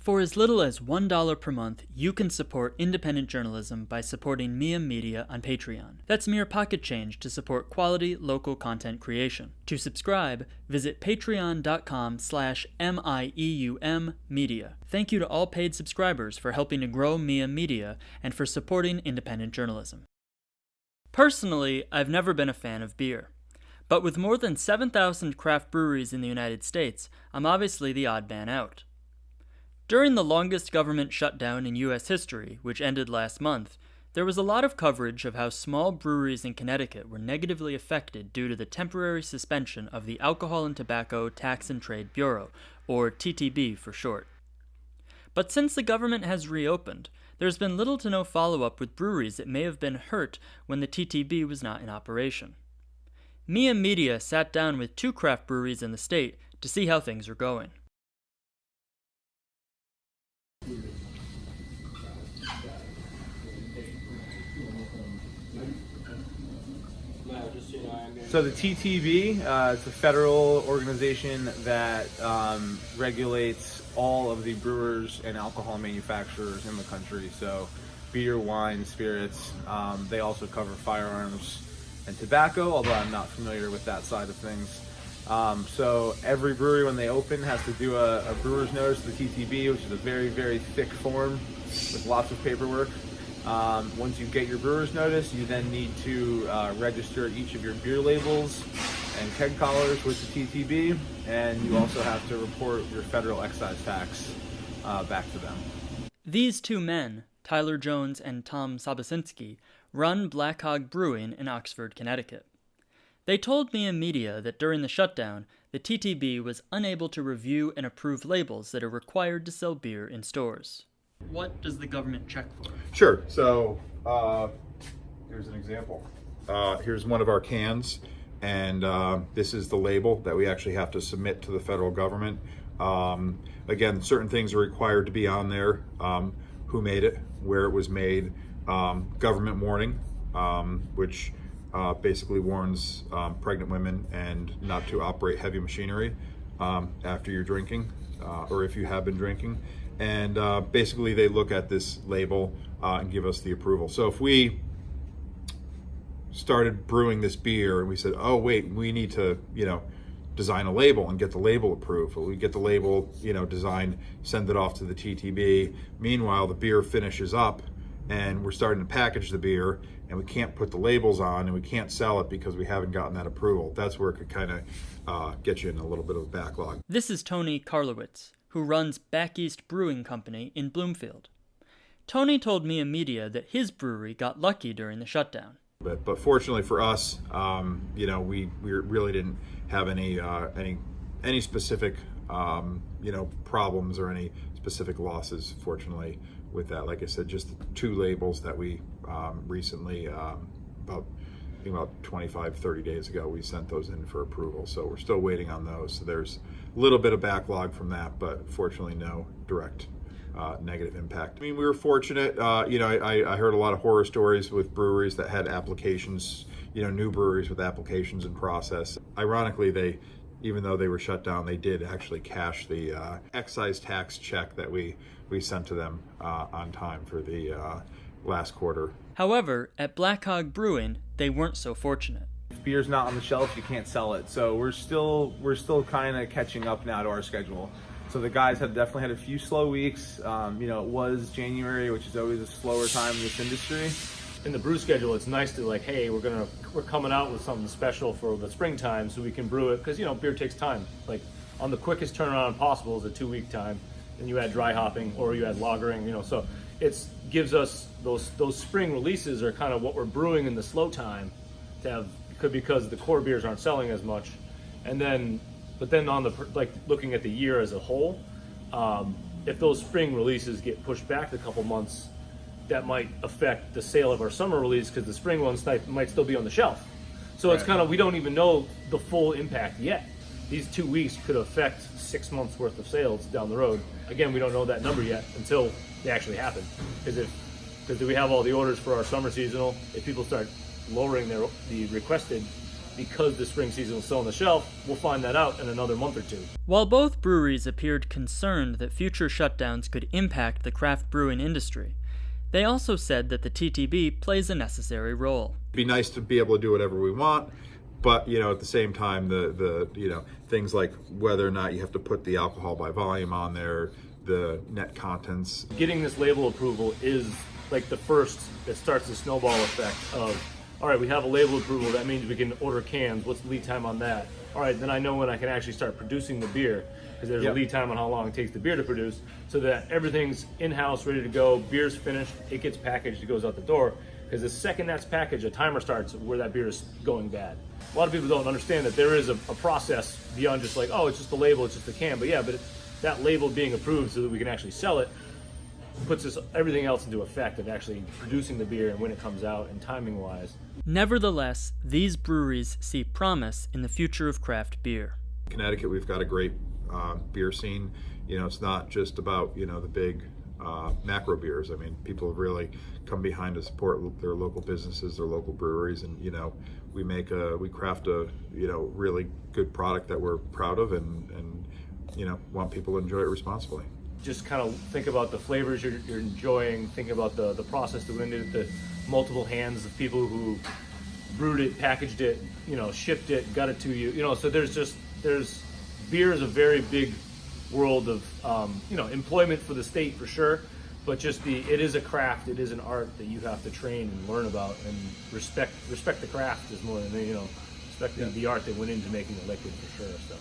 For as little as $1 per month, you can support independent journalism by supporting Mieum Media on Patreon. That's mere pocket change to support quality local content creation. To subscribe, visit patreon.com/MIEUM Media. Thank you to all paid subscribers for helping to grow Mieum Media and for supporting independent journalism. Personally, I've never been a fan of beer. But with more than 7,000 craft breweries in the United States, I'm obviously the odd man out. During the longest government shutdown in U.S. history, which ended last month, there was a lot of coverage of how small breweries in Connecticut were negatively affected due to the temporary suspension of the Alcohol and Tobacco Tax and Trade Bureau, or TTB for short. But since the government has reopened, there's been little to no follow-up with breweries that may have been hurt when the TTB was not in operation. Mieum Media sat down with 2 craft breweries in the state to see how things are going. So the TTB, it's a federal organization that regulates all of the brewers and alcohol manufacturers in the country. So beer, wine, spirits. They also cover firearms and tobacco, although I'm not familiar with that side of things. So every brewery, when they open, has to do a brewer's notice to the TTB, which is a very, very thick form with lots of paperwork. Once you get your brewer's notice, you then need to register each of your beer labels and keg collars with the TTB, and you also have to report your federal excise tax back to them. These 2 men, Tyler Jones and Tom Sobocinski, run Black Hog Brewing in Oxford, Connecticut. They told Mieum Media that during the shutdown, the TTB was unable to review and approve labels that are required to sell beer in stores. What does the government check for? Sure. So here's an example. Here's one of our cans, and this is the label that we actually have to submit to the federal government. Again, certain things are required to be on there. Who made it, where it was made, government warning, which basically warns pregnant women and not to operate heavy machinery after you're drinking or if you have been drinking. And basically they look at this label and give us the approval. So if we started brewing this beer and we said, oh wait, we need to, design a label and get the label approved. Well, we get the label, designed, send it off to the TTB. Meanwhile, the beer finishes up and we're starting to package the beer and we can't put the labels on and we can't sell it because we haven't gotten that approval. That's where it could kind of get you in a little bit of a backlog. This is Tony Karlowicz, who runs Back East Brewing Company in Bloomfield. Tony told Mieum Media that his brewery got lucky during the shutdown. But fortunately for us, we really didn't have any specific problems or any specific losses. Fortunately, with that, like I said, just the 2 labels that we recently, about 25-30 days ago, we sent those in for approval. So we're still waiting on those. So there's a little bit of backlog from that, but fortunately, no direct negative impact. I mean, we were fortunate. I heard a lot of horror stories with breweries that had applications, new breweries with applications in process. Ironically, even though they were shut down, they did actually cash the excise tax check that we sent to them on time for the last quarter. However, at Black Hog Brewing, they weren't so fortunate. If beer's not on the shelf, you can't sell it. So we're still kind of catching up now to our schedule. So the guys have definitely had a few slow weeks. It was January, which is always a slower time in this industry. In the brew schedule, it's nice to hey, we're coming out with something special for the springtime so we can brew it, because beer takes time. On the quickest turnaround possible is a 2-week time. Then you add dry hopping or you add lagering, so it gives us those spring releases are kind of what we're brewing in the slow time to have, because the core beers aren't selling as much. But then on looking at the year as a whole, if those spring releases get pushed back a couple months, that might affect the sale of our summer release, because the spring ones might still be on the shelf. So It's kind of, we don't even know the full impact yet. These 2 weeks could affect 6 months worth of sales down the road. Again, we don't know that number yet until they actually happen. Because we have all the orders for our summer seasonal, if people start lowering the requested because the spring season was still on the shelf, we'll find that out in another month or two. While both breweries appeared concerned that future shutdowns could impact the craft brewing industry, they also said that the TTB plays a necessary role. It'd be nice to be able to do whatever we want, but at the same time, the things like whether or not you have to put the alcohol by volume on there, the net contents. Getting this label approval is like the first that starts the snowball effect of, all right, we have a label approval, that means we can order cans. What's the lead time on that? All right, then I know when I can actually start producing the beer, because there's a lead time on how long it takes the beer to produce, so that everything's in-house, ready to go, beer's finished, it gets packaged, it goes out the door. Because the second that's packaged, a timer starts where that beer is going bad. A lot of people don't understand that there is a process beyond just like, oh, it's just the label, it's just the can. But yeah, that label being approved so that we can actually sell it puts everything else into effect of actually producing the beer and when it comes out and timing wise. Nevertheless, these breweries see promise in the future of craft beer. In Connecticut, we've got a great beer scene. It's not just about the big macro beers. I mean, people have really come behind to support their local businesses, their local breweries, and we craft a really good product that we're proud of and want people to enjoy it responsibly. Just kind of think about the flavors you're enjoying, think about the process that went into the multiple hands of people who brewed it, packaged it, shipped it, got it to you. So there's beer is a very big world of employment for the state for sure, but just it is a craft, it is an art that you have to train and learn about and respect the craft is more than respecting the art that went into making the liquid for sure. So